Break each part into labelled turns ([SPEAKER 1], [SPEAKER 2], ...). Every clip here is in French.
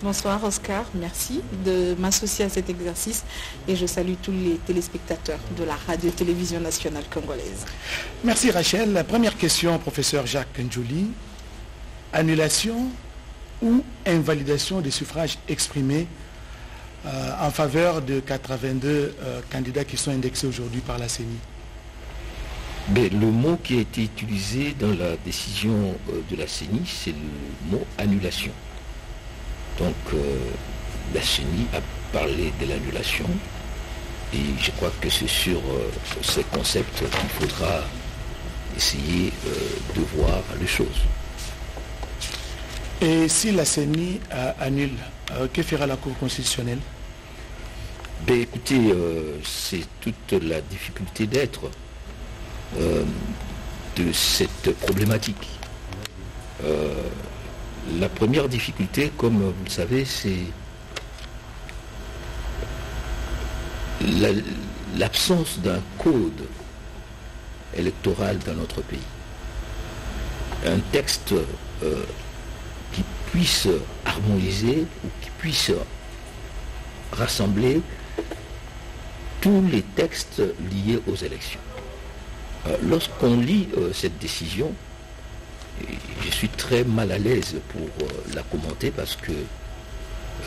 [SPEAKER 1] Bonsoir Oscar, merci de m'associer à cet exercice et je salue tous les téléspectateurs de la radio-télévision nationale congolaise.
[SPEAKER 2] Merci Rachel. La première question, professeur Jacques Ndjouli. Annulation ou invalidation des suffrages exprimés en faveur de 82 candidats qui sont indexés aujourd'hui par la CENI?
[SPEAKER 3] Le mot qui a été utilisé dans la décision de la CENI, c'est le mot annulation. Donc la CENI a parlé de l'annulation et je crois que c'est sur ces concepts qu'il faudra essayer de voir les choses.
[SPEAKER 2] Et si la CENI annule, que fera la Cour constitutionnelle?
[SPEAKER 3] Écoutez, c'est toute la difficulté d'être de cette problématique. La première difficulté, comme vous le savez, c'est l'absence d'un code électoral dans notre pays. Un texte qui puisse harmoniser ou qui puisse rassembler tous les textes liés aux élections. Lorsqu'on lit cette décision, je suis très mal à l'aise pour la commenter parce que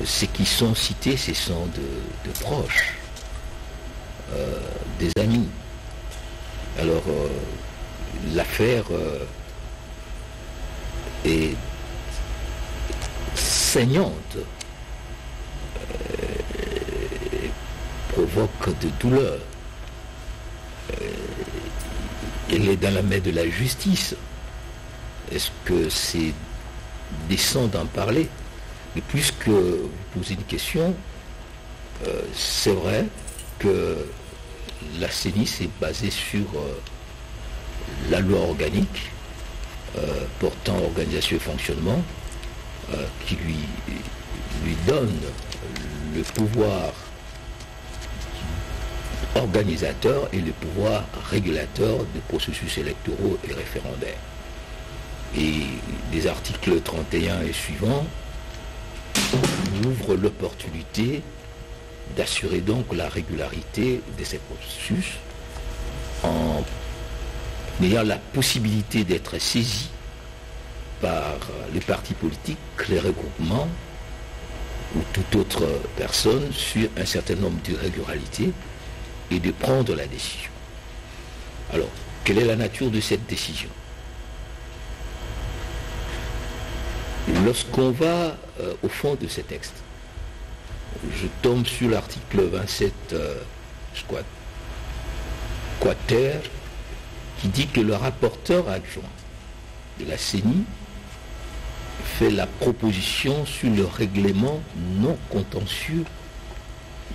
[SPEAKER 3] ceux qui sont cités, ce sont de proches, des amis. Alors, l'affaire est saignante, provoque de douleur. Elle est dans la main de la justice. Est-ce que c'est décent d'en parler? Et puisque vous posez une question, c'est vrai que la CENI s'est basée sur la loi organique portant organisation et fonctionnement qui lui donne le pouvoir organisateur et le pouvoir régulateur des processus électoraux et référendaires. Et les articles 31 et suivants ouvrent l'opportunité d'assurer donc la régularité de ces processus en ayant la possibilité d'être saisis par les partis politiques, les regroupements ou toute autre personne sur un certain nombre d'irrégularités et de prendre la décision. Alors, quelle est la nature de cette décision? Lorsqu'on va au fond de ces textes, je tombe sur l'article 27, je crois, quater, qui dit que le rapporteur adjoint de la CENI fait la proposition sur le règlement non contentieux,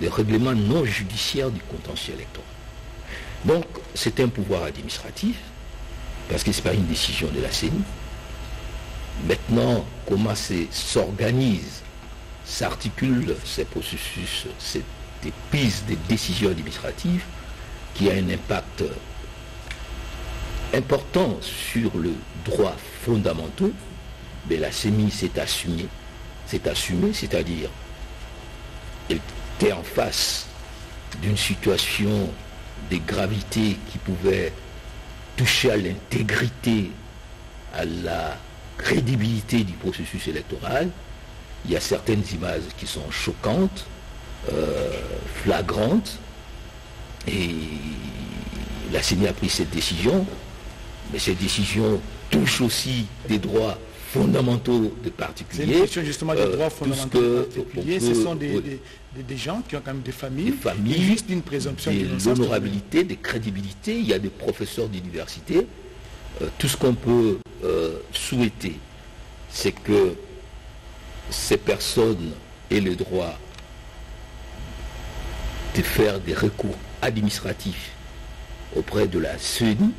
[SPEAKER 3] le règlement non judiciaire du contentieux électoral. Donc, c'est un pouvoir administratif, parce que ce n'est pas une décision de la CENI. Maintenant, comment s'organise, s'articule ces processus, cette prise des décisions administratives qui a un impact important sur le droit fondamental, mais la CENI s'est assumée, c'est-à-dire elle était en face d'une situation de gravité qui pouvait toucher à l'intégrité, à la crédibilité du processus électoral. Il y a certaines images qui sont choquantes, flagrantes, et la CENI a pris cette décision, mais cette décision touche aussi des droits fondamentaux de particuliers.
[SPEAKER 2] C'est une question justement des droits fondamentaux de particuliers. Ce sont des gens qui ont quand même des familles juste d'une présomption
[SPEAKER 3] de l'honorabilité, de crédibilité. Il y a des professeurs d'université. Tout ce qu'on peut souhaiter, c'est que ces personnes aient le droit de faire des recours administratifs auprès de la CENI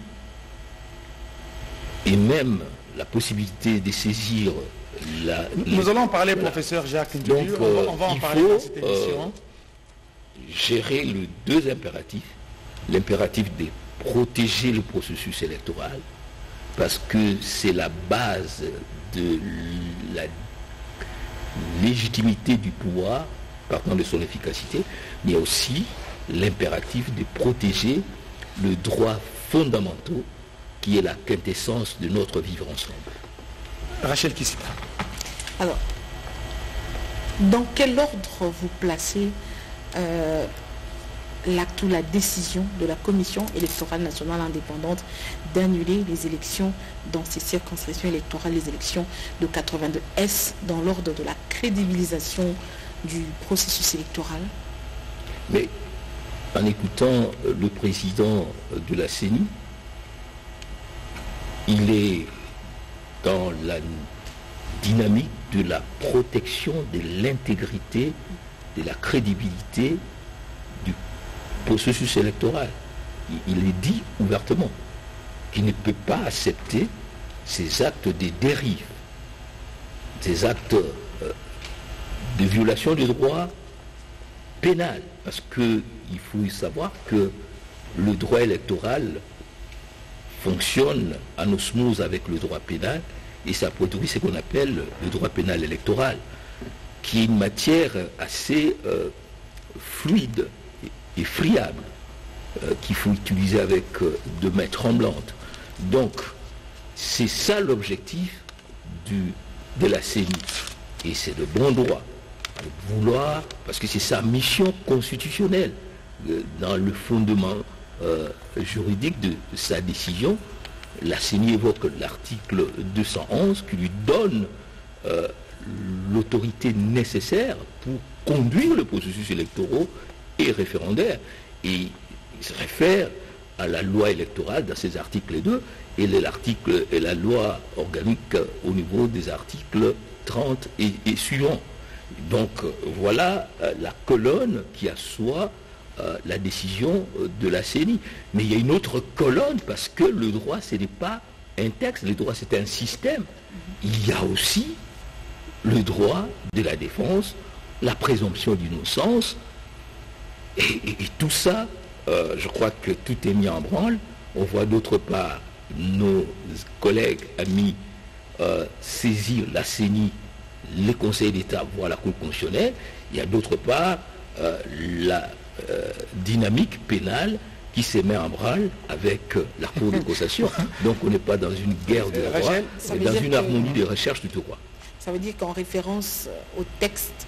[SPEAKER 3] et même la possibilité de saisir la...
[SPEAKER 2] Nous allons en parler, professeur Jacques Ndjouli. On va en parler dans cette émission.
[SPEAKER 3] Gérer les deux impératifs. L'impératif de protéger le processus électoral, parce que c'est la base de légitimité du pouvoir partant de son efficacité, mais il y a aussi l'impératif de protéger le droit fondamental qui est la quintessence de notre vivre ensemble.
[SPEAKER 2] Rachel Kissita.
[SPEAKER 1] Alors, dans quel ordre vous placez l'acte ou la décision de la Commission électorale nationale indépendante d'annuler les élections dans ces circonscriptions électorales, les élections de 82 S, dans l'ordre de la crédibilisation du processus électoral?
[SPEAKER 3] Mais en écoutant le président de la CENI, il est dans la dynamique de la protection de l'intégrité, de la crédibilité du processus électoral. Il est dit ouvertement qu'il ne peut pas accepter ces actes de dérive, ces actes de violation des droits pénal, parce qu'il faut savoir que le droit électoral fonctionne en osmose avec le droit pénal, et ça produit ce qu'on appelle le droit pénal électoral, qui est une matière assez fluide et friable, qu'il faut utiliser avec de main tremblante. Donc, c'est ça l'objectif de la CENI, et c'est de bon droit. Vouloir, parce que c'est sa mission constitutionnelle, dans le fondement juridique de sa décision, la CENI évoque l'article 211 qui lui donne l'autorité nécessaire pour conduire le processus électoral et référendaire. Et il se réfère à la loi électorale dans ces articles 2 et l'article et la loi organique au niveau des articles 30 et suivants. Donc voilà la colonne qui assoit la décision de la CENI. Mais il y a une autre colonne parce que le droit, ce n'est pas un texte, le droit c'est un système. Il y a aussi le droit de la défense, la présomption d'innocence, et tout ça, je crois que tout est mis en branle. On voit d'autre part nos collègues, amis, saisir la CENI, les conseils d'État, voire la Cour constitutionnelle. Il y a d'autre part la dynamique pénale qui se met en branle avec la Cour de cassation. Donc on n'est pas dans une guerre de droit, mais dans une harmonie de recherche du droit.
[SPEAKER 1] Ça veut dire qu'en référence au texte,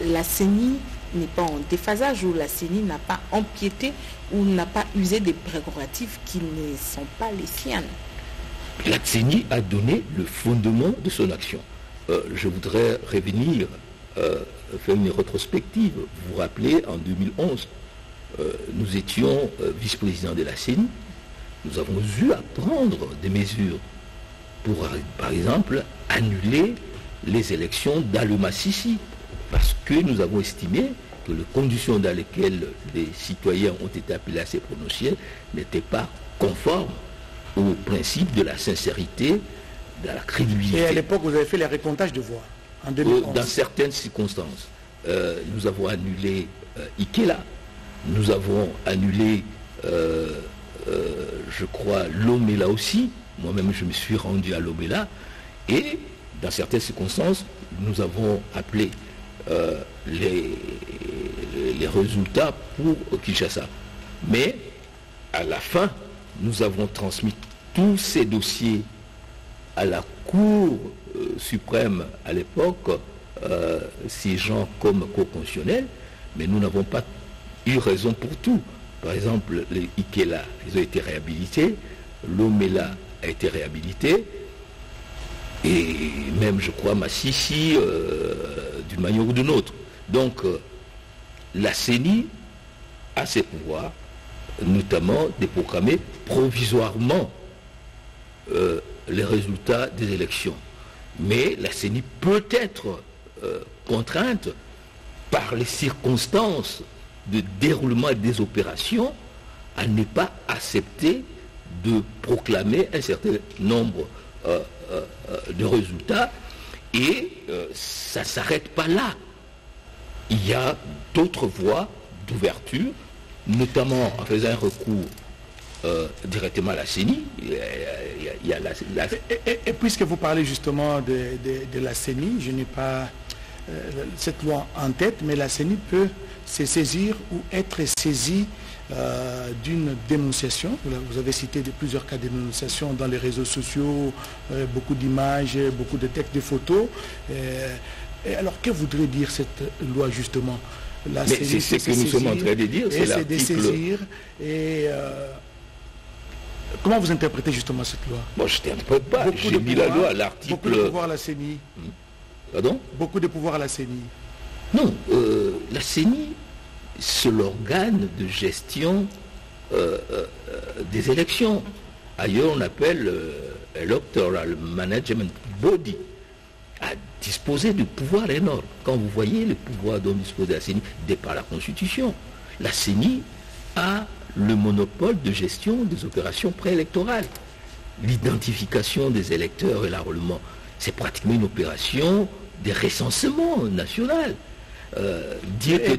[SPEAKER 1] la CENI n'est pas en déphasage, ou la CENI n'a pas empiété ou n'a pas usé des prérogatives qui ne sont pas les siennes.
[SPEAKER 3] La CENI a donné le fondement de son action. Je voudrais revenir, faire une rétrospective. Vous vous rappelez, en 2011, nous étions vice-président de la CENI. Nous avons eu à prendre des mesures pour, par exemple, annuler les élections d'Alema-Sissi, parce que nous avons estimé que les conditions dans lesquelles les citoyens ont été appelés à se prononcer n'étaient pas conformes au principe de la sincérité, de la crédibilité.
[SPEAKER 2] Et à l'époque, vous avez fait les recomptages de voix, en 2011.
[SPEAKER 3] Dans certaines circonstances. Nous avons annulé Ikela, nous avons annulé, je crois, Lomela aussi. Moi-même, je me suis rendu à Lomela. Et dans certaines circonstances, nous avons appelé les résultats pour Kinshasa. Mais à la fin, nous avons transmis tous ces dossiers à la Cour suprême à l'époque, ces gens comme Cour constitutionnelle, mais nous n'avons pas eu raison pour tout. Par exemple, les Ikela, ils ont été réhabilités, Lomela a été réhabilité, et même, je crois, Massissi, d'une manière ou d'une autre. Donc, la CENI a ses pouvoirs, notamment de proclamer provisoirement les résultats des élections. Mais la CENI peut être contrainte par les circonstances de déroulement des opérations à ne pas accepter de proclamer un certain nombre de résultats, et ça ne s'arrête pas là. Il y a d'autres voies d'ouverture, notamment en faisant un recours directement à la CENI.
[SPEAKER 2] Et puisque vous parlez justement de la CENI, je n'ai pas cette loi en tête, mais la CENI peut se saisir ou être saisie d'une dénonciation. Vous avez cité plusieurs cas de dénonciation dans les réseaux sociaux, beaucoup d'images, beaucoup de textes, de photos. Et alors, que voudrait dire cette loi justement?
[SPEAKER 3] Mais c'est ce que nous sommes en train de dire, c'est l'article...
[SPEAKER 2] Comment vous interprétez justement cette loi?
[SPEAKER 3] Moi, je n'interprète pas. J'ai mis la loi à l'article...
[SPEAKER 2] Beaucoup de pouvoir à la CENI.
[SPEAKER 3] Pardon?
[SPEAKER 2] Beaucoup de pouvoir à la CENI.
[SPEAKER 3] Non, la CENI, c'est l'organe de gestion des élections. Ailleurs, on appelle Electoral Management Body, à disposer de pouvoirs énormes. Quand vous voyez le pouvoir dont dispose la CENI, dès par la Constitution, la CENI a le monopole de gestion des opérations préélectorales. L'identification des électeurs et l'enrôlement, c'est pratiquement une opération de recensement national.
[SPEAKER 2] Elle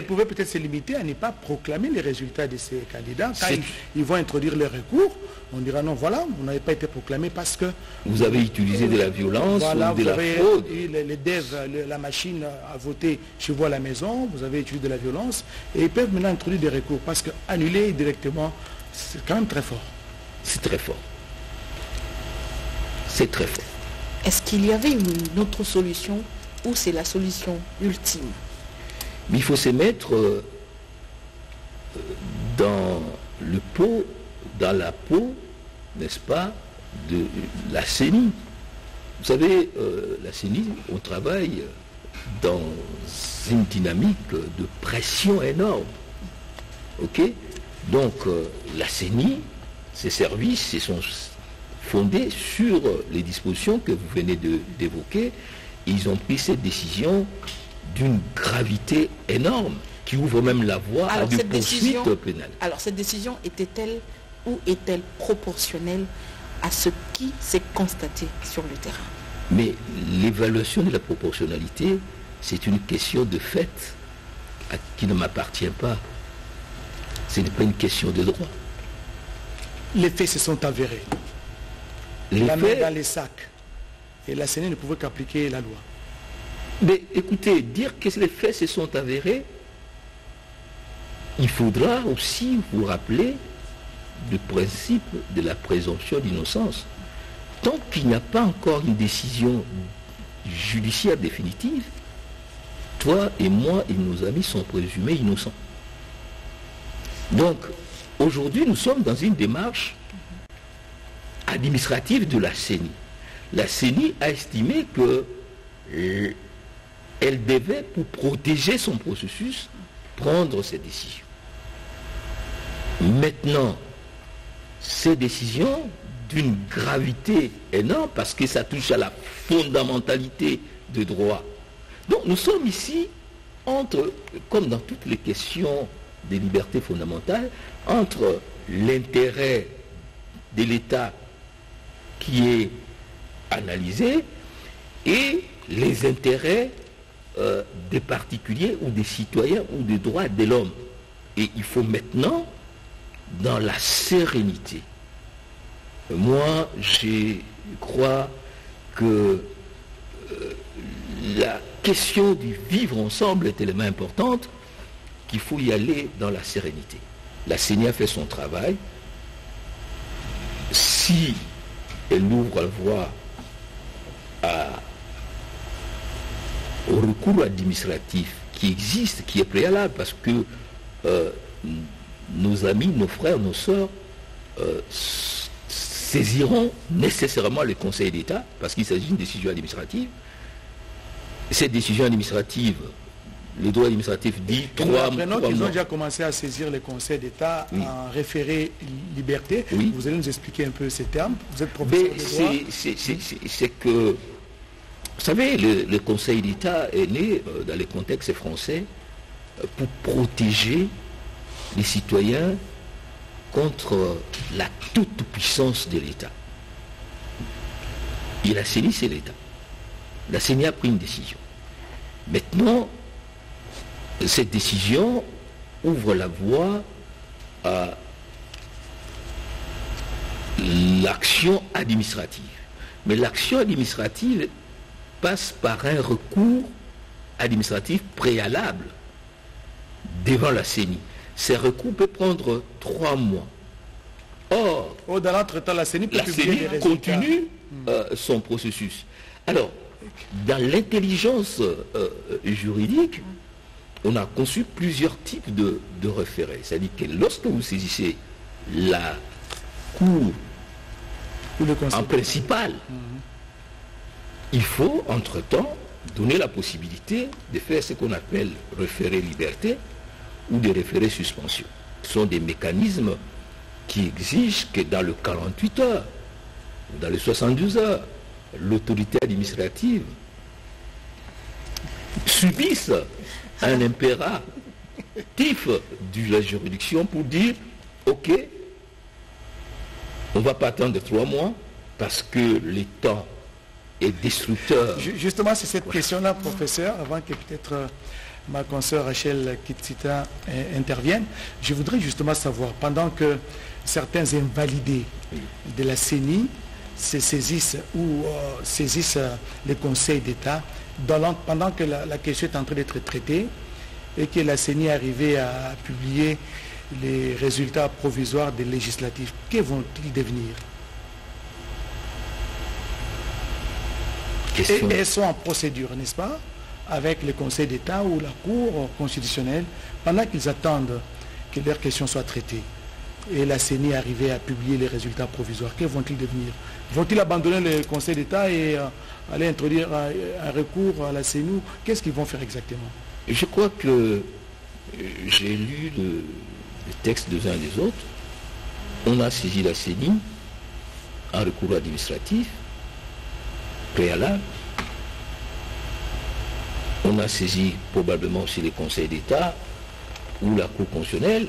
[SPEAKER 2] pouvait peut-être se limiter à ne pas proclamer les résultats de ces candidats. Quand ils vont introduire les recours, on dira non, voilà, vous n'avez pas été proclamé parce que...
[SPEAKER 3] Vous avez utilisé de la violence
[SPEAKER 2] voilà,
[SPEAKER 3] ou de la fraude.
[SPEAKER 2] Les devs, la machine a voté chez vous à la maison, vous avez utilisé de la violence, et ils peuvent maintenant introduire des recours parce qu'annuler directement, c'est quand même très fort.
[SPEAKER 3] C'est très fort. C'est très fort.
[SPEAKER 1] Est-ce qu'il y avait une autre solution ou c'est la solution ultime?
[SPEAKER 3] Mais il faut se mettre dans la peau, n'est-ce pas, de la CENI. Vous savez, la CENI, on travaille dans une dynamique de pression énorme. Ok? Donc, la CENI, ses services, se sont fondés sur les dispositions que vous venez d'évoquer. Ils ont pris cette décision d'une gravité énorme qui ouvre même la voie à des poursuites pénales.
[SPEAKER 1] Alors cette décision était-elle ou est-elle proportionnelle à ce qui s'est constaté sur le terrain?
[SPEAKER 3] Mais l'évaluation de la proportionnalité, c'est une question de fait qui ne m'appartient pas. Ce n'est pas une question de droit.
[SPEAKER 2] Les faits se sont avérés. La main dans les sacs. Et la CENI ne pouvait qu'appliquer la loi.
[SPEAKER 3] Mais écoutez, dire que les faits se sont avérés, il faudra aussi vous rappeler le principe de la présomption d'innocence. Tant qu'il n'y a pas encore une décision judiciaire définitive, toi et moi et nos amis sont présumés innocents. Donc, aujourd'hui, nous sommes dans une démarche administrative de la CENI. La CENI a estimé qu'elle devait, pour protéger son processus, prendre ces décisions. Maintenant, ces décisions d'une gravité énorme, parce que ça touche à la fondamentalité de droit. Donc nous sommes ici, comme dans toutes les questions des libertés fondamentales, entre l'intérêt de l'État qui est analysé et les intérêts des particuliers ou des citoyens ou des droits de l'homme. Et il faut maintenant, dans la sérénité, moi je crois que la question du vivre ensemble est tellement importante qu'il faut y aller dans la sérénité. La CENI a fait son travail. Si elle ouvre la voie au recours administratif qui existe, qui est préalable, parce que nos amis, nos frères, nos sœurs saisiront nécessairement le Conseil d'État, parce qu'il s'agit d'une décision administrative. Cette décision administrative, le droit administratif dit 3 mois.
[SPEAKER 2] Maintenant qu'ils ont déjà commencé à saisir le Conseil d'État en référé liberté, vous allez nous expliquer un peu ces termes. Vous êtes professeur de droit.
[SPEAKER 3] C'est que, vous savez, le Conseil d'État est né dans le contexte français pour protéger les citoyens contre la toute-puissance de l'État. Et la CENI, c'est l'État. La CENI a pris une décision. Maintenant, cette décision ouvre la voie à l'action administrative. Mais l'action administrative passe par un recours administratif préalable devant la CENI. Ces recours peuvent prendre 3 mois. Or,
[SPEAKER 2] dans l'entretemps, la CENI peut publier les résultats.
[SPEAKER 3] Continue son processus. Alors, dans l'intelligence juridique, on a conçu plusieurs types de référés. C'est-à-dire que lorsque vous saisissez la cour en principal, il faut, entre-temps, donner la possibilité de faire ce qu'on appelle référé liberté ou de référé suspension. Ce sont des mécanismes qui exigent que dans le 48 heures, ou dans les 72 heures, l'autorité administrative subisse un impératif de la juridiction pour dire ok, on ne va pas attendre 3 mois parce que le temps est destructeur.
[SPEAKER 2] Justement, c'est cette question-là, professeur, avant que peut-être ma consoeur Rachel Kitsita intervienne. Je voudrais justement savoir, pendant que certains invalidés de la CENI se saisissent ou saisissent les conseils d'État, pendant que la question est en train d'être traitée et que la CENI est arrivée à publier les résultats provisoires des législatifs, que vont-ils devenir? Et elles sont en procédure, n'est-ce pas, avec le Conseil d'État ou la Cour constitutionnelle, pendant qu'ils attendent que leurs questions soient traitées. Et la CENI est arrivée à publier les résultats provisoires. Que vont-ils devenir? Vont-ils abandonner le Conseil d'État et aller introduire un recours à la CENI? Qu'est-ce qu'ils vont faire exactement?
[SPEAKER 3] Je crois que j'ai lu le texte des uns et des autres. On a saisi la CENI en recours administratif préalable. On a saisi probablement aussi les conseils d'État ou la Cour constitutionnelle,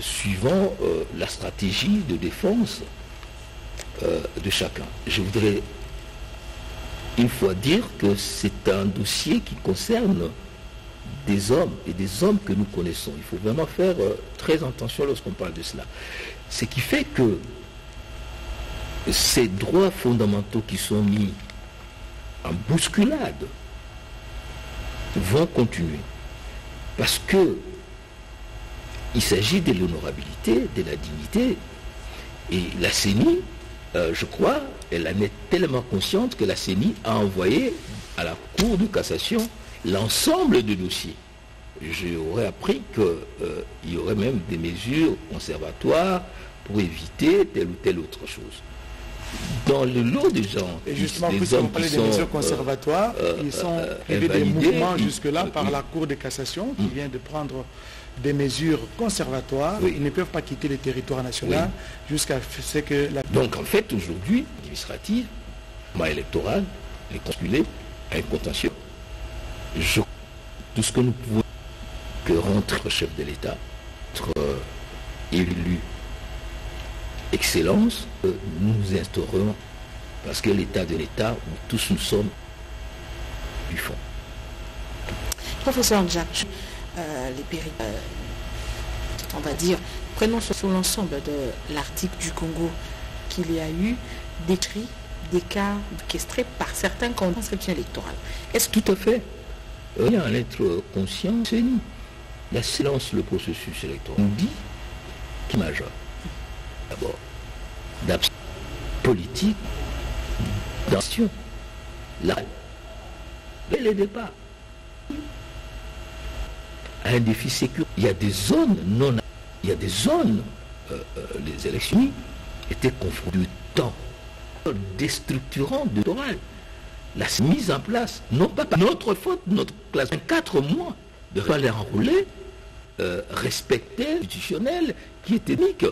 [SPEAKER 3] suivant la stratégie de défense de chacun. Je voudrais une fois dire que c'est un dossier qui concerne des hommes et des hommes que nous connaissons. Il faut vraiment faire très attention lorsqu'on parle de cela. Ce qui fait que ces droits fondamentaux qui sont mis en bousculade vont continuer. Parce que il s'agit de l'honorabilité, de la dignité. Et la CENI, je crois, elle en est tellement consciente que la CENI a envoyé à la Cour de cassation l'ensemble des dossiers. J'aurais appris qu'il y aurait même des mesures conservatoires pour éviter telle ou telle autre chose. Dans le lot des gens,
[SPEAKER 2] et justement, puisque vous parlez des mesures conservatoires, ils sont privés des mouvements jusque-là par la Cour de cassation qui vient de prendre des mesures conservatoires. Ils ne peuvent pas quitter le territoire national jusqu'à ce que la...
[SPEAKER 3] Donc en fait, aujourd'hui, l'administratif, électoral, les consulés, un contentieux. Tout ce que nous pouvons que rentre chef de l'État, être élu excellence, nous instaurons, parce que l'État de l'État, où tous nous sommes du fond.
[SPEAKER 1] Professeur Jacques, on va dire, prenons sur l'ensemble de l'Arctique du Congo qu'il y a eu décrit des cas orchestrés par certains conscriptions électorales.
[SPEAKER 3] Est-ce tout à fait? Il y a un être conscient, c'est nous. La silence, le processus électoral nous dit qui est majeur. D'abord, d'absence politique, d'action, là, dès le départ, un défi sécuritaire. Il y a des zones non, il y a des zones, les élections étaient confrontées du temps déstructurant de l'électoral. La mise en place, non pas par notre faute, notre classe, 4 mois de fallait enrouler, respecter l'institutionnel qui était unique.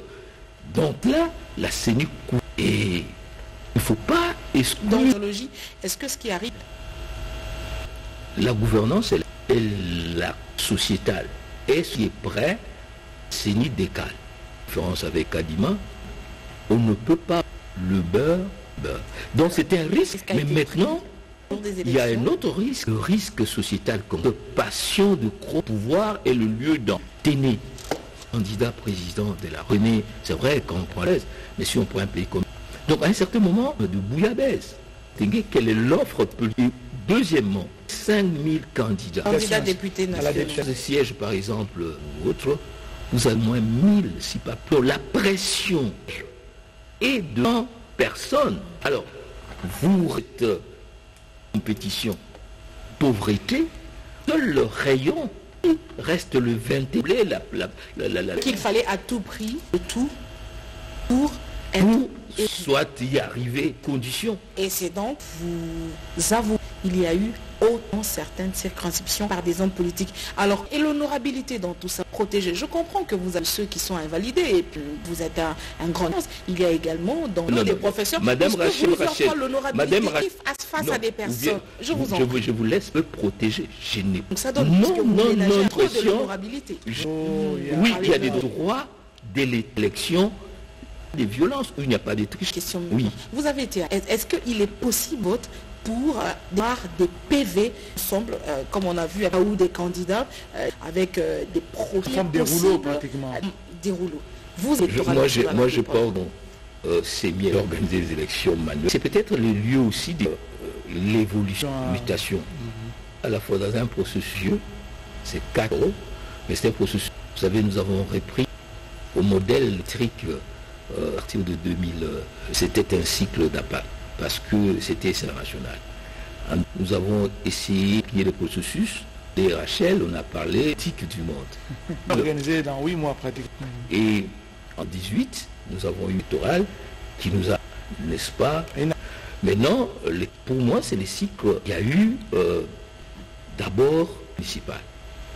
[SPEAKER 3] Donc là, la CENI court. Et il ne faut pas exclure.
[SPEAKER 1] Dans l'idéologie, est-ce que ce qui arrive...
[SPEAKER 3] La gouvernance et la sociétale. Est-ce qui est prêt? CENI décale. Différence avec Kadima, on ne peut pas le beurre. Donc c'est un risque, mais maintenant, il y a un autre risque, le risque sociétal, comme de passion de gros pouvoir est le lieu d'entraîner. Candidat président de la Renée, c'est vrai qu'on prend l'aise, mais si on prend un pays comme... Donc à un certain moment, de bouillabaisse, quelle est l'offre politique? Deuxièmement, 5000 candidats.
[SPEAKER 1] Candidat député
[SPEAKER 2] à la
[SPEAKER 1] national.
[SPEAKER 3] Des sièges, par exemple, ou autres, vous avez moins 1000, si pas plus. La pression est de 100 personnes. Alors, vous êtes compétition, pauvreté, seul le rayon reste le 21.
[SPEAKER 1] Qu'il fallait à tout prix, de tout, pour être...
[SPEAKER 3] Pour soit y arriver, condition.
[SPEAKER 1] Et c'est donc, vous avouez, il y a eu autant certaines circonscriptions par des hommes politiques. Alors, et l'honorabilité dans tout ça, protégée. Je comprends que vous avez ceux qui sont invalidés et puis vous êtes un grand... Il y a également dans les professeurs...
[SPEAKER 3] Madame Rachel,
[SPEAKER 1] l'honorabilité face à des personnes. Je vous en prie.
[SPEAKER 3] Je vous laisse me protéger. Je n'ai
[SPEAKER 1] Donc ça donne
[SPEAKER 3] de
[SPEAKER 1] l'honorabilité.
[SPEAKER 3] Oui, il y a des droits de l'élection, des violences, où il n'y a pas de triche.
[SPEAKER 1] Question.
[SPEAKER 3] Oui.
[SPEAKER 1] Vous avez été... Est-ce qu'il est possible pour avoir des PV ensemble, comme on a vu, ou des candidats avec des profils
[SPEAKER 2] comme des rouleaux pratiquement.
[SPEAKER 1] Des rouleaux.
[SPEAKER 3] Moi, je pense c'est mieux d'organiser les élections manuelles. C'est peut-être le lieu aussi de l'évolution, mutation. À la fois dans un processus, c'est 4 euros, mais c'est un processus. Vous savez, nous avons repris au modèle électrique à partir de 2000. C'était un cycle d'appât, parce que c'était international. Nous avons essayé de le processus. Et Rachel, on a parlé tic du monde.
[SPEAKER 2] Organisé dans 8 mois pratiquement.
[SPEAKER 3] Et en 18, nous avons eu l'électoral qui nous a, n'est-ce pas? Maintenant, pour moi, c'est les cycles. Il y a eu d'abord municipal.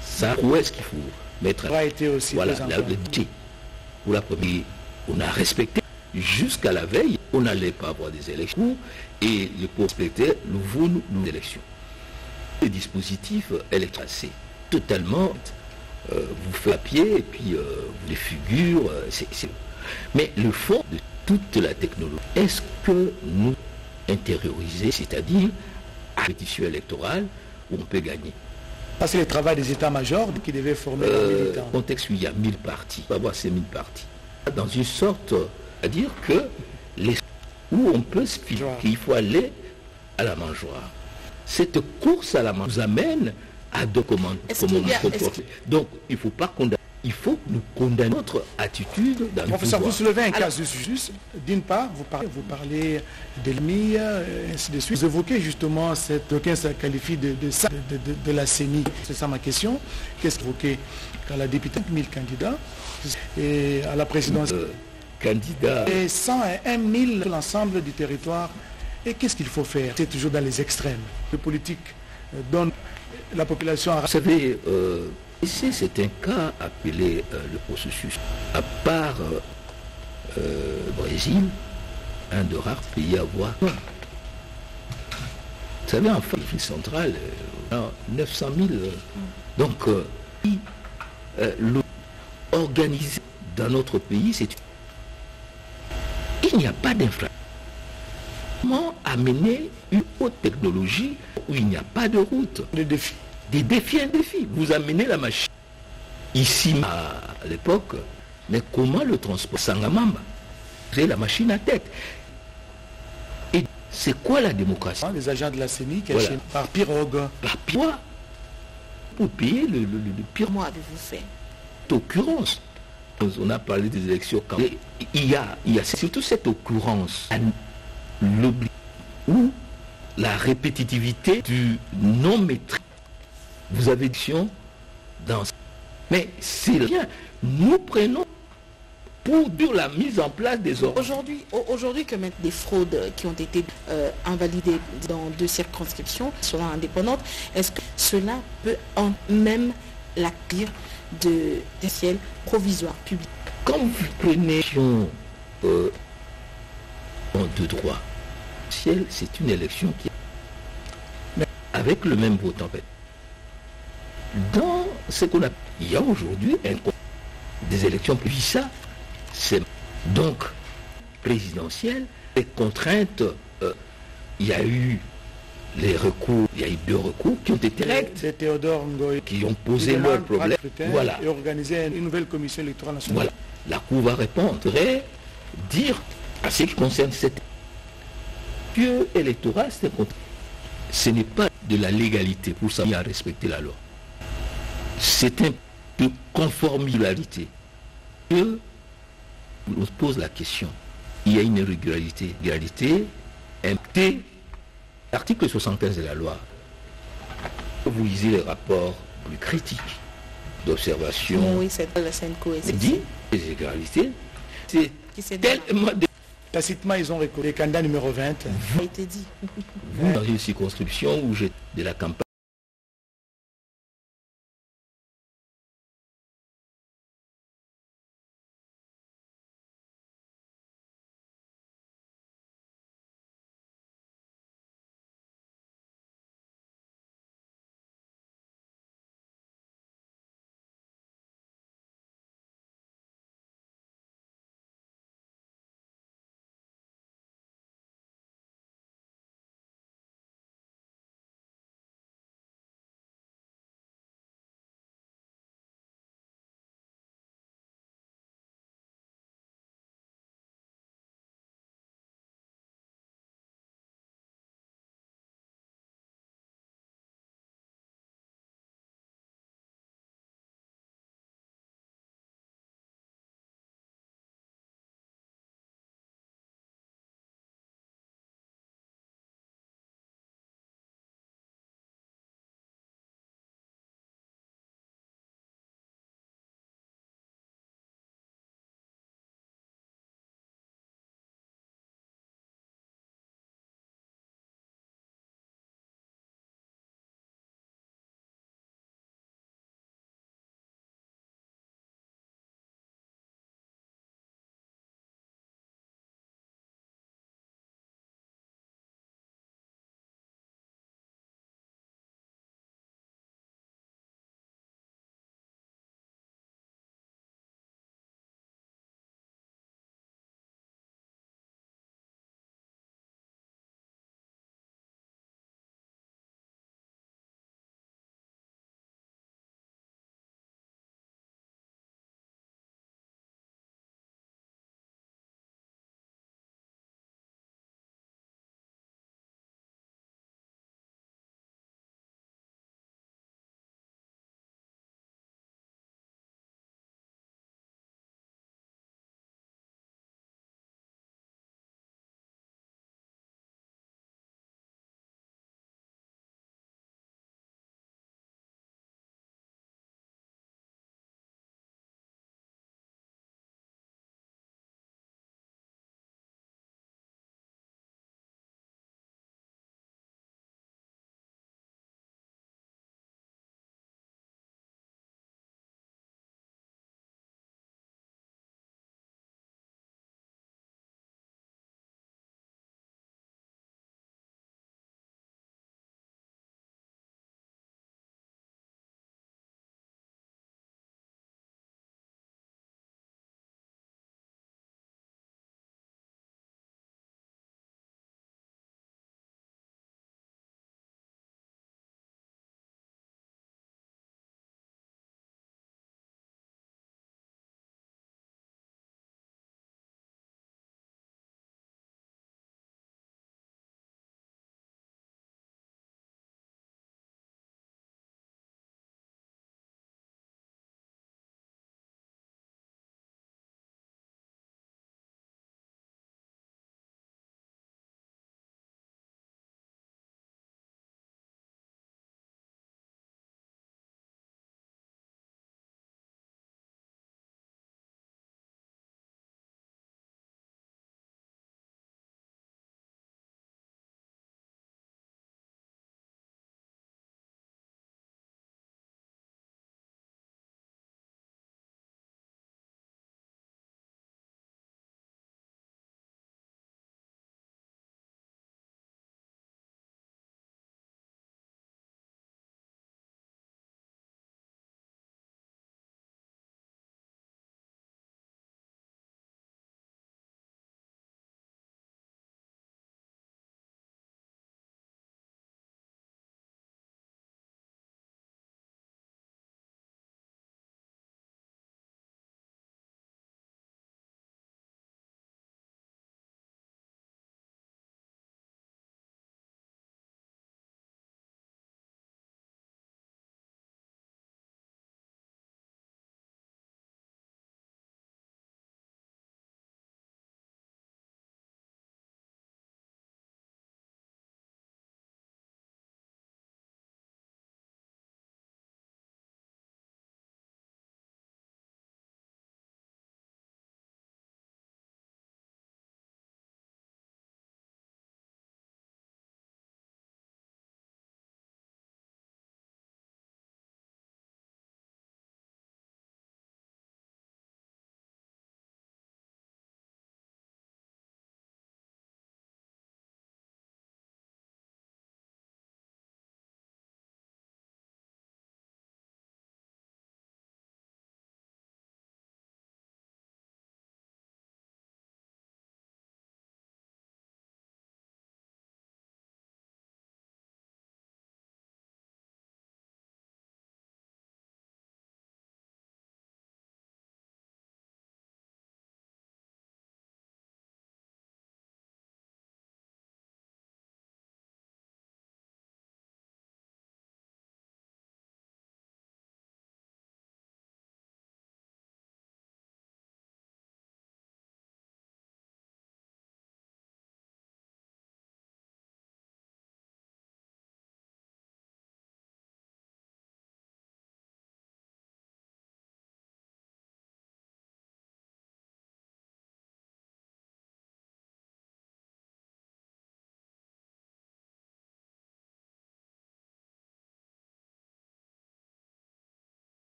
[SPEAKER 3] Ça, où est-ce qu'il faut mettre
[SPEAKER 2] Ça a été aussi.
[SPEAKER 3] Voilà, pour la première, on a respecté jusqu'à la veille. On n'allait pas avoir des élections et pour respecter nos élections. Le dispositif électoral, c'est totalement, vous faites à pied et puis vous les figures, mais le fond de toute la technologie, est-ce que nous intérioriser, c'est-à-dire à la compétition électorale où on peut gagner?
[SPEAKER 2] C'est le travail des états-majors qui devaient former les militants.
[SPEAKER 3] Contexte où il y a 1000 partis, on va voir ces 1000 partis. Dans une sorte, c'est-à-dire que où on peut se filer, qu'il faut aller à la mangeoire. Cette course à la mangeoire nous amène à deux commandes. Donc, il ne faut pas condamner. Il faut nous condamner notre attitude dans le
[SPEAKER 2] Professeur, vous soulevez un cas juste. D'une part, vous parlez de l'ennemi, ainsi de suite. Vous évoquez justement aucun se qualifie de la CENI. C'est ça ma question. Qu'est-ce que vous évoquez quand la députée 1000 candidats et à la présidence
[SPEAKER 3] candidats
[SPEAKER 2] et 100 et 1 000 l'ensemble du territoire. Et qu'est-ce qu'il faut faire? C'est toujours dans les extrêmes. Le politique donne la population...
[SPEAKER 3] Vous savez, ici c'est un cas appelé le processus. À part Brésil, un de rares pays à voir. Vous savez, en Afrique centrale, 900 000. Donc, organisé dans notre pays, c'est... Il n'y a pas d'infrastructure. Comment amener une haute technologie où il n'y a pas de route?
[SPEAKER 2] Des défis.
[SPEAKER 3] Des défis, un défi. Vous amenez la machine ici à l'époque, mais comment le transport Sangamamba? C'est la machine à tête. Et c'est quoi la démocratie?
[SPEAKER 2] Les agents de la CENI qui achètent par pirogue.
[SPEAKER 3] Par pirogue. Pour payer le pire.
[SPEAKER 1] Comment avez-vous fait?
[SPEAKER 3] Occurrence. On a parlé des élections. Il y a surtout cette occurrence. Ou la répétitivité du non-maîtrise. Vous avez dit dans... Mais c'est bien. Nous prenons pour dire la mise en place des ordres.
[SPEAKER 1] Aujourd'hui que même des fraudes qui ont été invalidées dans 2 circonscriptions selon indépendantes, est-ce que cela peut en même l'acquérir de ciel provisoire public?
[SPEAKER 3] Quand vous prenez de droit, ciel, c'est une élection qui avec le même vote en fait. Dans ce qu'on a, il y a aujourd'hui des élections puis ça, c'est donc présidentielle, les contraintes, il y a eu les recours, il y a eu 2 recours qui ont été
[SPEAKER 2] C'est Théodore Ngoï
[SPEAKER 3] qui ont posé leurs problèmes. Voilà.
[SPEAKER 2] Et organisé une nouvelle commission électorale nationale.
[SPEAKER 3] Voilà. La Cour va répondre, dire à ce qui concerne cette lieu électoral, ce n'est pas de la légalité pour savoir à respecter la loi. C'est un de conformité. On se pose la question. Il y a une irrégularité. L'article 75 de la loi. Vous lisez les rapports plus critiques d'observation.
[SPEAKER 1] Oui, c'est la Senco.
[SPEAKER 3] Dit les irrégularités. C'est tellement
[SPEAKER 2] tacitement, ils ont reconnu le candidat numéro 20.
[SPEAKER 1] Ça a été dit.
[SPEAKER 3] Vous, dans une circonscription où j'ai de la campagne.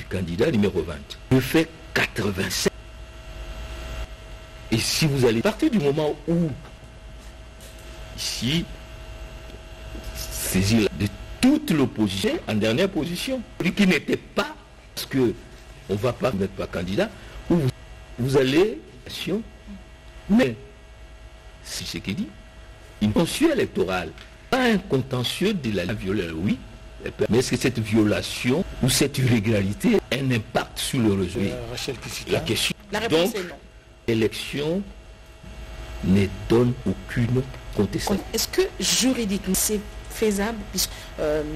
[SPEAKER 3] candidat numéro 20. Je fais 87. Et si vous allez, à partir du moment où, ici, saisir de toute l'opposition en dernière position, lui qui n'était pas, parce que on ne va pas mettre pas candidat, où vous allez, mais c'est ce qu'il dit, une contentieux électorale, pas un contentieux de la violation, oui, mais est-ce que cette violation ou cette irrégularité a un impact sur le réseau? La question.
[SPEAKER 1] La réponse
[SPEAKER 3] Donc,
[SPEAKER 1] est non.
[SPEAKER 3] L'élection ne donne aucune contestation.
[SPEAKER 1] Est-ce que juridiquement c'est faisable, puisque,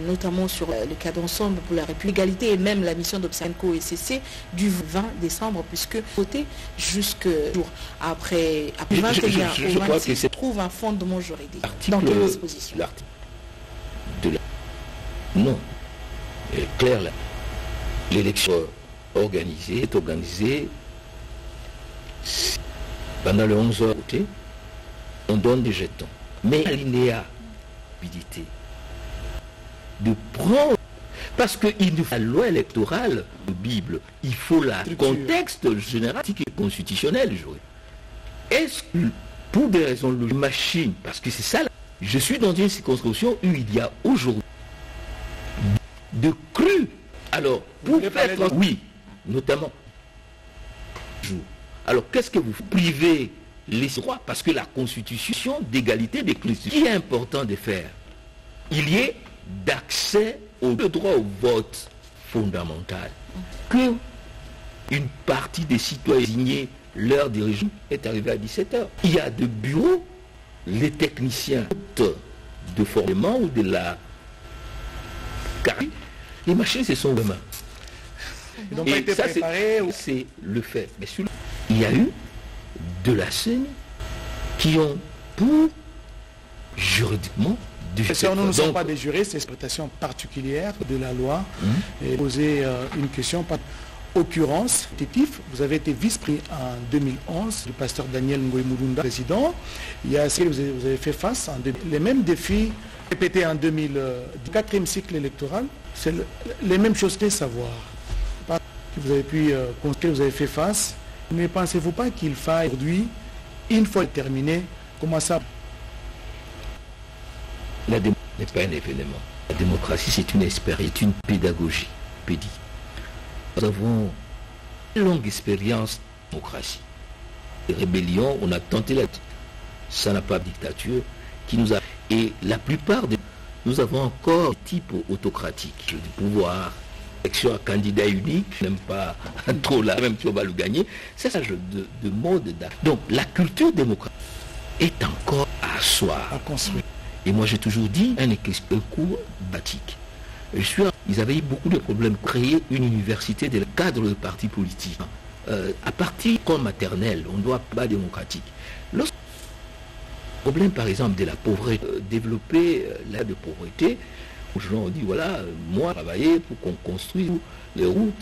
[SPEAKER 1] notamment sur le cadre ensemble pour la l'égalité et même la mission d'Obsanco et CC du 20 décembre, puisque voter jusque jour après 21
[SPEAKER 3] je
[SPEAKER 1] au
[SPEAKER 3] crois
[SPEAKER 1] 26
[SPEAKER 3] que c'est
[SPEAKER 1] trouve un fondement juridique. Dans quelle disposition?
[SPEAKER 3] L'article de la... Non. Claire, l'élection organisée est organisée pendant les 11 heures voté, on donne des jetons. Mais l'alinéa de prendre, parce que la loi électorale de Bible, il faut le contexte général et constitutionnel. Est-ce que pour des raisons de machine, parce que c'est ça, je suis dans une circonscription où il y a aujourd'hui de crues. Alors, pour faire oui, notamment, alors qu'est-ce que vous privez les droits? Parce que la constitution d'égalité des classes, ce qui est important de faire, il y ait d'accès au droit au vote fondamental. Que une partie des citoyens désignés, leur dirigeant est arrivé à 17h. Il y a des bureaux, les techniciens de formation ou de la carrière, les machines se sont vraiment. Et ça, c'est le fait. Mais il y a eu de la scène qui ont pour juridiquement
[SPEAKER 2] nous ne sommes pas des juristes, c'est une interprétation particulière de la loi. Et poser une question par occurrence, vous avez été vice-président en 2011, le pasteur Daniel Ngoï Moulounda, président. Il y a vous avez fait face les mêmes défis répétés en 2004e cycle électoral. C'est les mêmes choses que savoir. Que vous avez pu construire, vous avez fait face. Ne pensez-vous pas qu'il faille aujourd'hui, une fois terminé, commencer à...
[SPEAKER 3] La démocratie n'est pas un événement. La démocratie, c'est une expérience, c'est une pédagogie. Nous avons une longue expérience de démocratie. Les rébellions, on a tenté ça n'a pas de dictature qui nous a... Et la plupart de nous avons encore un type autocratique du pouvoir. Élection à candidat unique, n'aime pas trop là, même si on va le gagner. C'est ça de mode d'art. Donc la culture démocratique est encore à asseoir, à construire. Et moi j'ai toujours dit un cours bâtique. Ils avaient eu beaucoup de problèmes. Créer une université dans le cadre de partis politiques. À partir comme maternelle, on doit pas démocratique. Le problème par exemple de la pauvreté, développer l'aide de pauvreté, où je leur dis voilà, moi travailler pour qu'on construise les routes,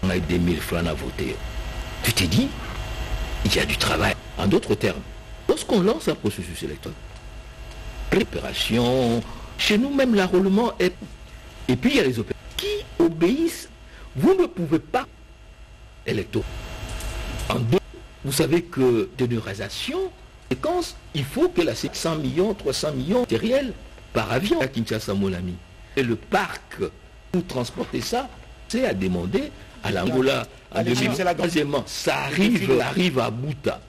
[SPEAKER 3] on a eu des 1000 francs à voter. Tu t'es dit, il y a du travail. En d'autres termes, lorsqu'on lance un processus électoral, préparation, chez nous même l'enrôlement est... Et puis il y a les opérations qui obéissent. Vous ne pouvez pas électoral. En deux, vous savez que de l'organisation, il faut que la 100 millions, 300 millions matériels par avion à Kinshasa, mon ami. Et le parc, pour transporter ça, c'est à demander à l'Angola. Troisièmement, ça arrive à Bouta.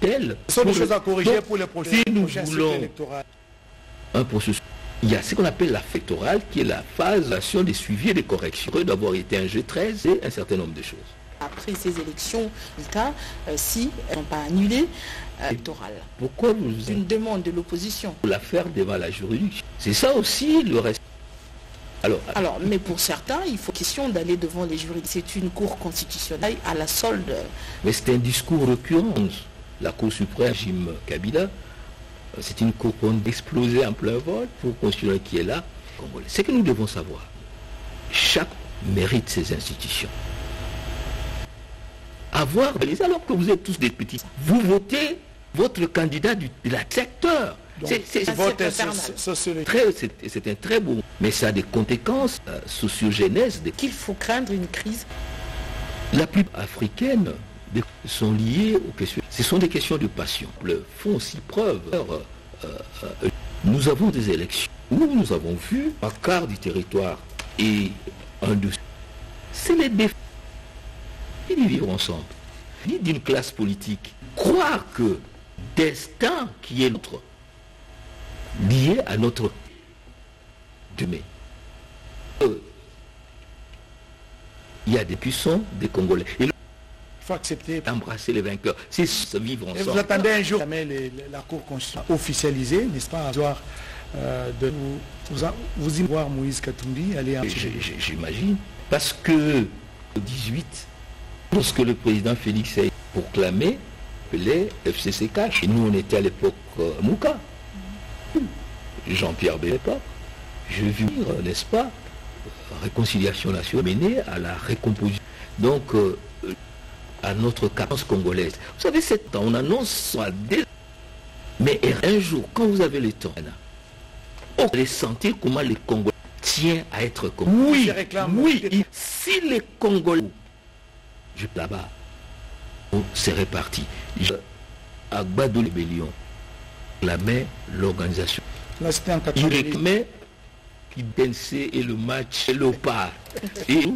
[SPEAKER 2] Ce sont des choses à corriger pour les prochains
[SPEAKER 3] électoraux. Un processus. Il y a ce qu'on appelle la électorale, qui est la phase d'action des suivis et des corrections. D'avoir été un G13 et un certain nombre de choses.
[SPEAKER 1] Après ces élections, si elles n'ont pas annulé électorales.
[SPEAKER 3] Pourquoi vous...
[SPEAKER 1] Une demande de l'opposition.
[SPEAKER 3] L'affaire devant la juridiction. C'est ça aussi le reste.
[SPEAKER 1] Alors, mais pour certains, il faut question d'aller devant les juridictions. C'est une cour constitutionnelle à la solde.
[SPEAKER 3] Mais c'est un discours récurrent. La Cour suprême, Jim Kabila, c'est une cour qu'on a explosée en plein vol pour constituer qui est là. Ce que nous devons savoir, chaque mérite ses institutions. Alors que vous êtes tous des petits, vous votez votre candidat de la secteur.
[SPEAKER 2] Donc,
[SPEAKER 3] C'est
[SPEAKER 2] vote
[SPEAKER 1] infernal.
[SPEAKER 2] sociologique.
[SPEAKER 3] c'est un très beau, mais ça a des conséquences sociogénèses.
[SPEAKER 1] Qu'il faut craindre une crise.
[SPEAKER 3] La plupart africaines sont liées aux questions. Ce sont des questions de passion. Le font aussi preuve. Nous avons des élections où nous avons vu un quart du territoire et un dessous. C'est les défis de vivre ensemble. Ni d'une classe politique. Croire que destin qui est notre lié à notre demain. Il y a des puissants, des Congolais. Et
[SPEAKER 2] Il faut accepter.
[SPEAKER 3] embrasser les vainqueurs. C'est se vivre
[SPEAKER 2] Et vous
[SPEAKER 3] ensemble.
[SPEAKER 2] attendez un jour jamais la Cour constitutionnelle officialisée, n'est-ce pas, de vous y voir Moïse Katumbi aller en
[SPEAKER 3] J'imagine. Parce que au 18, lorsque le président Félix a proclamé les FCC cash, et nous on était à l'époque Mouka, Jean-Pierre Bélépa, je vis, n'est-ce pas, réconciliation nationale menée à la récomposition. Donc, à notre carence congolaise. Vous savez, on annonce mais un jour, quand vous avez le temps, vous allez sentir comment les Congolais tiennent à être congolais. Oui, oui, si les Congolais, là-bas, c'est réparti. À Gbadou Lébellion, la main, l'organisation.
[SPEAKER 2] Là, c'était en
[SPEAKER 3] Il
[SPEAKER 2] 80.
[SPEAKER 3] réclamait qu'il dansait et le match et le pas. Et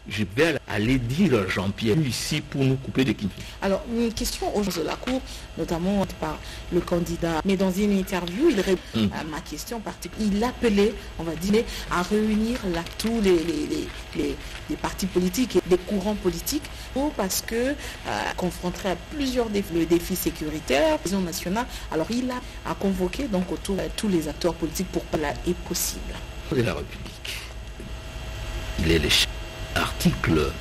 [SPEAKER 3] je vais aller dire à Jean-Pierre ici pour nous couper de Kinshasa.
[SPEAKER 1] Alors, une question aux gens de la Cour, notamment par le candidat, mais dans une interview, il répond à ma question particulière. Il appelait, on va dire, à réunir là, tous les partis politiques et les courants politiques parce que confronté à plusieurs défis, le défi sécuritaire, la vision nationale. Alors, il a convoqué donc autour de tous les acteurs politiques pour que cela est possible.
[SPEAKER 3] De la République, il est le chef. Article,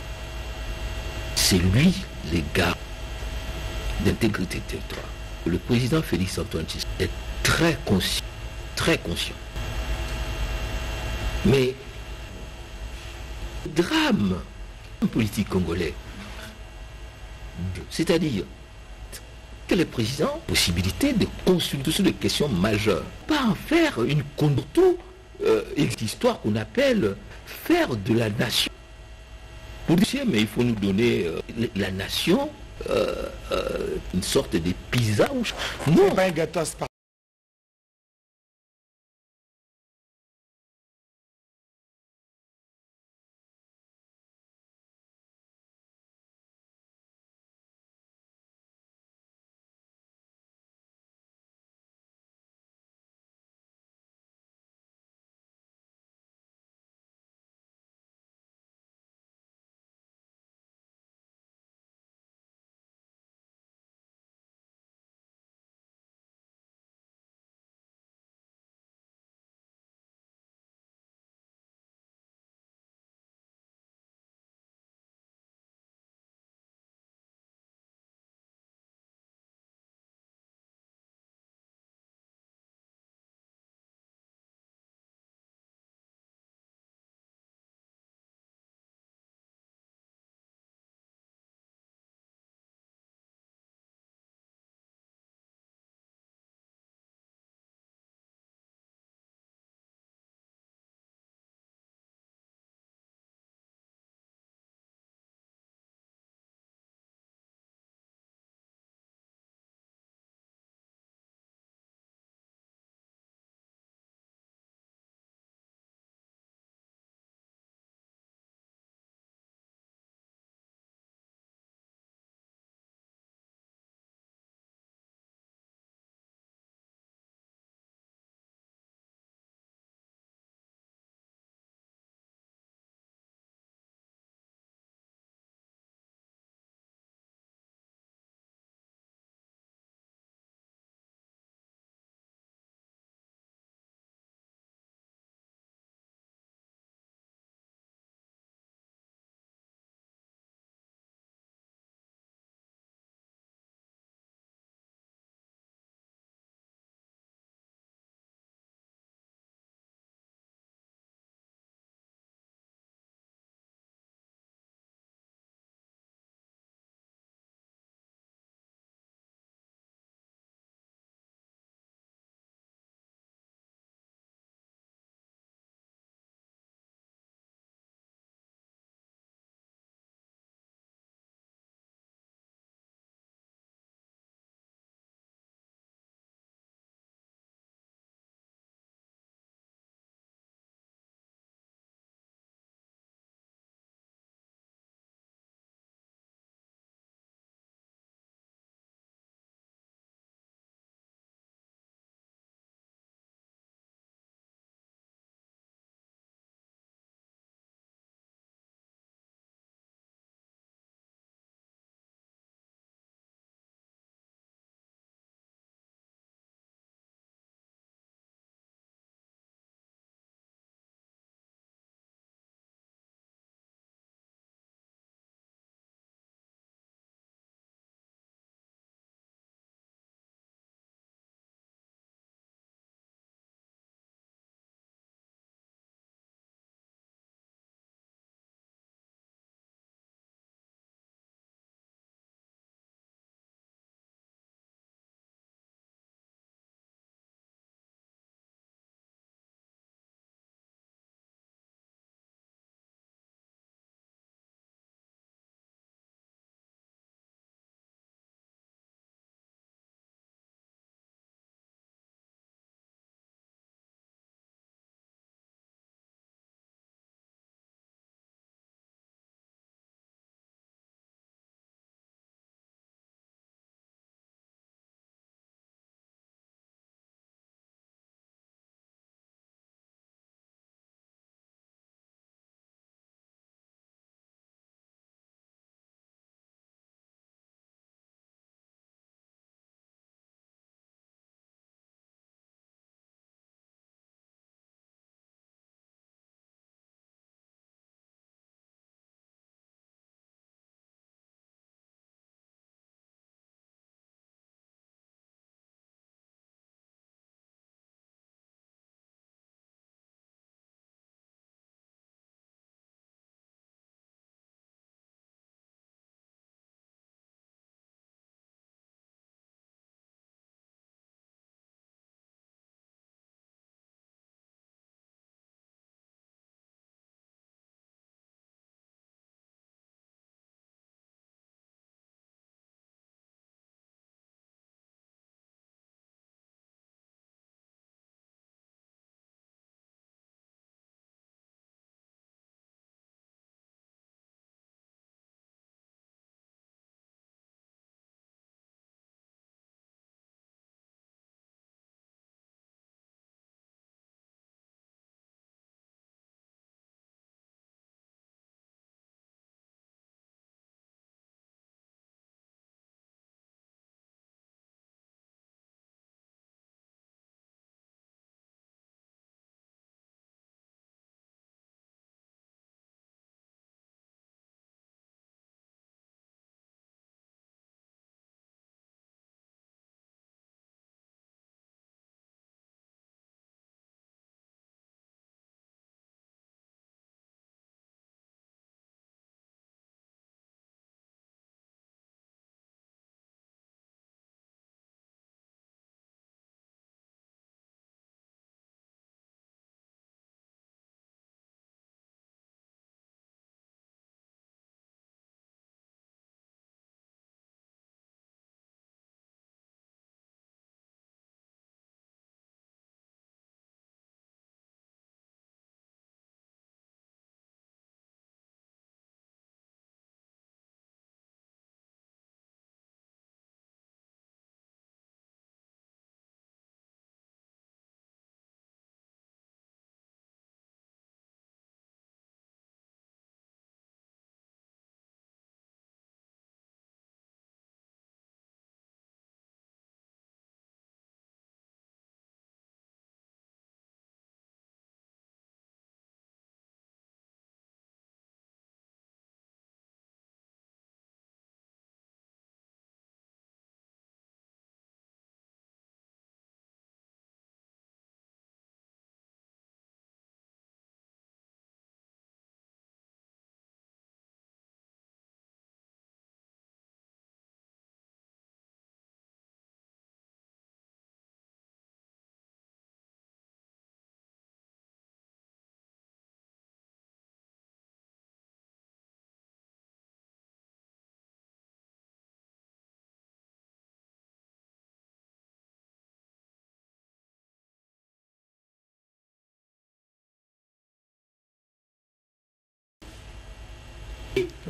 [SPEAKER 3] c'est lui les gars d'intégrité territoire. Le président Félix Antoine Tshisekedi est très conscient. Mais le drame politique congolais, c'est-à-dire que le président a la possibilité de consulter sur des questions majeures, pas en faire une contour histoire qu'on appelle faire de la nation. Mais il faut nous donner la nation une sorte de pizza.
[SPEAKER 2] Non, pas un gâteau à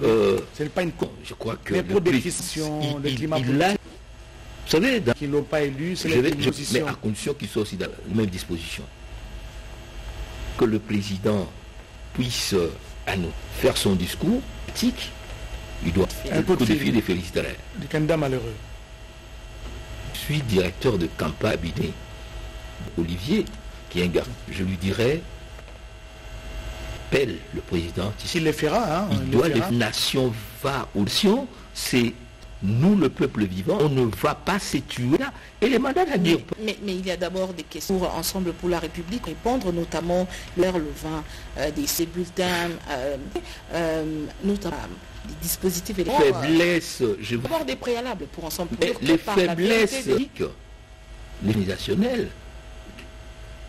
[SPEAKER 2] Ce n'est pas une
[SPEAKER 3] je crois que
[SPEAKER 2] mais pour des questions de climat politique,
[SPEAKER 3] vous savez,
[SPEAKER 2] qui ne l'ont pas élu, c'est la
[SPEAKER 3] mais
[SPEAKER 2] position.
[SPEAKER 3] à condition qu'ils soient aussi dans la même disposition. Que le président puisse faire son discours politique, il doit codifier des félicitaires.
[SPEAKER 2] Du candidat malheureux.
[SPEAKER 3] Je suis directeur de campagne Olivier, qui est un gars. Je lui dirais, appelle le président.
[SPEAKER 2] Il le fera, hein,
[SPEAKER 3] il doit, la nation va aux nations, c'est nous le peuple vivant, on ne va pas se tuer là. Et les mandats à dire.
[SPEAKER 1] Mais il y a d'abord des questions pour Ensemble pour la République, répondre notamment vers le vin de ces bulletins, notamment des dispositifs électoraux.
[SPEAKER 3] Faiblesse, je veux
[SPEAKER 1] avoir des préalables pour Ensemble.
[SPEAKER 3] Les faiblesses organisationnelles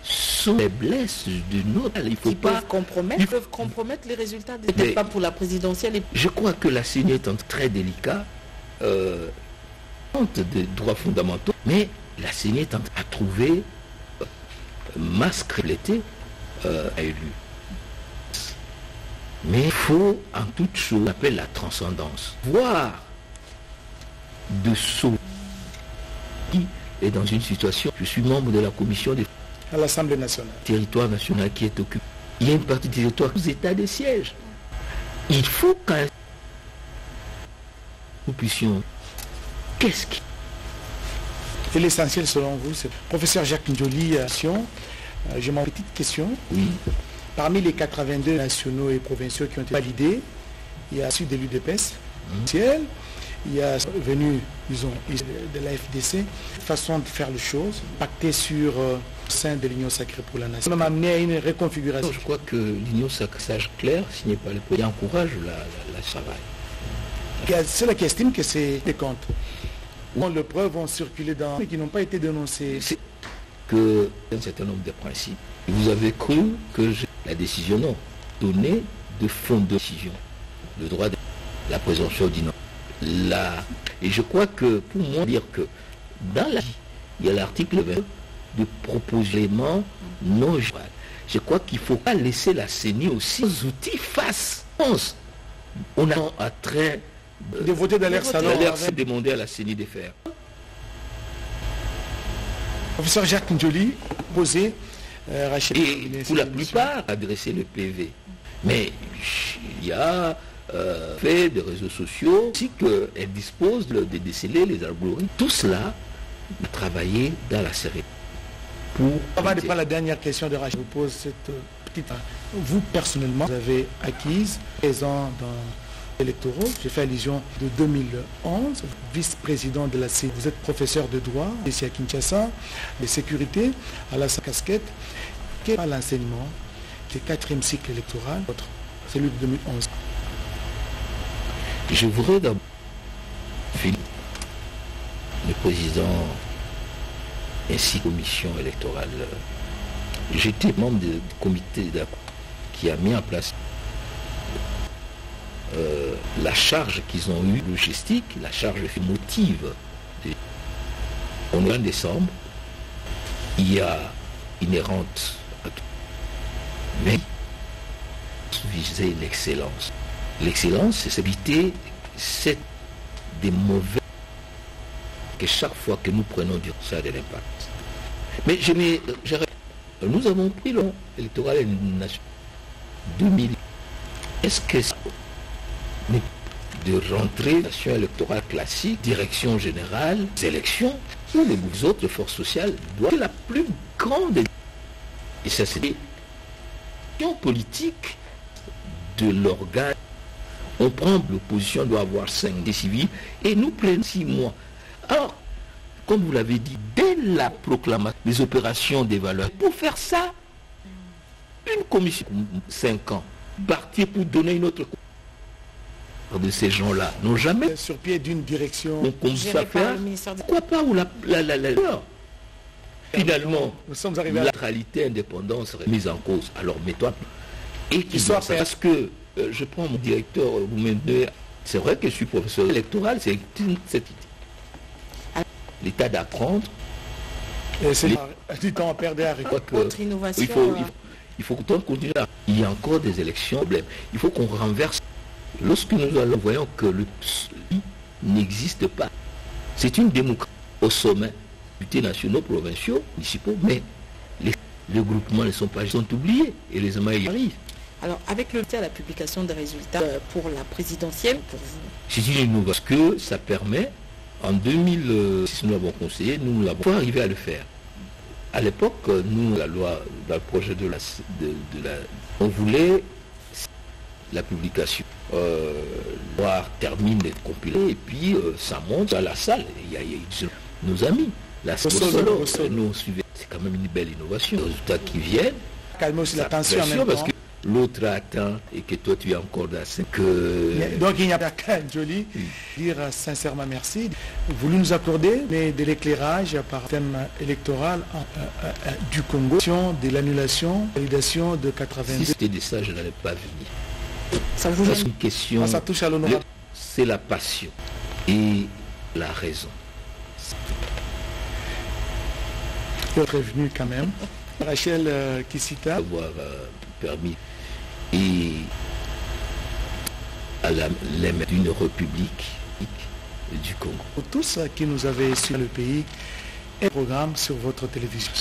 [SPEAKER 3] sont faiblesses de notre. Il faut pas
[SPEAKER 1] peuvent compromettre les résultats. Peut-être pas pour la présidentielle.
[SPEAKER 3] Je crois que la CENI est très délicat. Des droits fondamentaux, mais la CENI est à trouver masse créditée à élu. Mais il faut en toute chose, on appelle la transcendance, voir de sauver qui est dans une situation. Je suis membre de la commission des
[SPEAKER 2] à l'Assemblée nationale.
[SPEAKER 3] Territoire national qui est occupé. Il y a une partie du territoire aux états de siège. Il faut qu'un nous puissions. Qu'est-ce qui...
[SPEAKER 2] Et l'essentiel selon vous, c'est professeur Jacques Njoli, j'ai ma petite question.
[SPEAKER 3] Oui.
[SPEAKER 2] Parmi les 82 nationaux et provinciaux qui ont été validés, il y a celui de l'UDPS, il y a venu, disons, de la FDC, façon de faire les choses, pacté sur le sein de l'Union sacrée pour la nation, même amené à une reconfiguration.
[SPEAKER 3] Je crois que l'Union sacrée, sage clair, signé par le président, encourage la travail.
[SPEAKER 2] C'est là qui estime que c'est des comptes. Les preuves ont circulé dans mais qui n'ont pas été dénoncées.
[SPEAKER 3] C'est que un certain nombre de principes. Vous avez cru que la décision non, donnée de fond de décision, le droit de la présomption d'innocence. Et je crois que pour moi dire que dans la vie, il y a l'article 20 de proposition non général. Je crois qu'il ne faut pas laisser la CENI aussi aux outils face. On a un train
[SPEAKER 2] de voter dans leur salon.
[SPEAKER 3] C'est demander à la CENI de faire.
[SPEAKER 2] Professeur Jacques Njoli, posé,
[SPEAKER 3] et pour la plupart, adresser le PV. Mais il y a fait des réseaux sociaux aussi qu'elles disposent de déceler les algorithmes. Tout cela, travailler dans la série.
[SPEAKER 2] Avant de prendre la dernière question de Rachel, je vous pose cette petite... Vous, personnellement, vous avez acquise 13 ans dans électoraux. J'ai fait allusion de 2011, vice-président de la CENI. Vous êtes professeur de droit ici à Kinshasa, de sécurité, à la casquette. Quel est l'enseignement du 4e cycle électoral, celui de 2011?
[SPEAKER 3] Je voudrais d'abord le président ainsi commission électorale. J'étais membre du comité qui a mis en place la charge qu'ils ont eue logistique, la charge motive. On est en décembre, il y a inhérente à tout. Mais viser l'excellence. L'excellence, c'est éviter des mauvais que chaque fois que nous prenons du ça a de l'impact. Mais nous avons pris le électoral national 2000. Est-ce que ça de rentrer dans l'élection électorale classique, direction générale, les élections, ou les autres forces sociales doivent être la plus grande. Et ça, c'est l'élection politique de l'organe. On prend l'opposition doit avoir 5 des civils et nous prenons 6 mois. Alors, comme vous l'avez dit, dès la proclamation des opérations des valeurs, pour faire ça, une commission 5 ans, partir pour donner une autre de ces gens-là n'ont jamais
[SPEAKER 2] sur pied d'une direction.
[SPEAKER 3] On commence à faire. Pourquoi pas où finalement
[SPEAKER 2] nous sommes arrivés
[SPEAKER 3] la neutralité, indépendance serait mise en cause. Alors mets-toi et qui soit parce que je prends mon directeur vous-même. C'est vrai que je suis professeur électoral, c'est cette idée. L'état d'apprendre.
[SPEAKER 2] Et c'est du temps à perdre à
[SPEAKER 1] autre innovation.
[SPEAKER 3] Il faut continuer. Il y a encore des élections. Il faut qu'on renverse Lorsque nous voyons que le PSUI n'existe pas, c'est une démocratie au sommet, députés nationaux, provinciaux, municipaux, mais les groupements ne sont pas, ils sont oubliés et les émails arrivent.
[SPEAKER 1] Alors, avec le à la publication des résultats pour la présidentielle, pour vous?
[SPEAKER 3] C'est une innovation que ça permet. En 2006, nous l'avons conseillé, nous l'avons arrivé à le faire. À l'époque, nous, la loi, dans le projet de la on voulait la publication. La loi termine d'être compilée et puis ça monte à la salle. Il y a nos amis, la Solo, nous suivons. C'est quand même une belle innovation. Les résultats qui viennent.
[SPEAKER 2] Calmer aussi la tension en même temps.
[SPEAKER 3] Parce que l'autre a atteint et que toi tu es encore dans que...
[SPEAKER 2] Donc il n'y a pas qu'à Njoli dire sincèrement merci. Voulu nous accorder de l'éclairage par thème électoral du Congo, de l'annulation, validation de 82.
[SPEAKER 3] Si c'était de ça, je n'allais pas venir.
[SPEAKER 1] Ça vous
[SPEAKER 3] C'est une question.
[SPEAKER 2] Ça touche à l'honorable.
[SPEAKER 3] C'est la passion et la raison.
[SPEAKER 2] Prévenu quand même. Rachel Kissita.
[SPEAKER 3] Avoir permis et à l'aime d'une république du Congo.
[SPEAKER 2] Pour tous qui nous avaient sur le pays et programme sur votre télévision.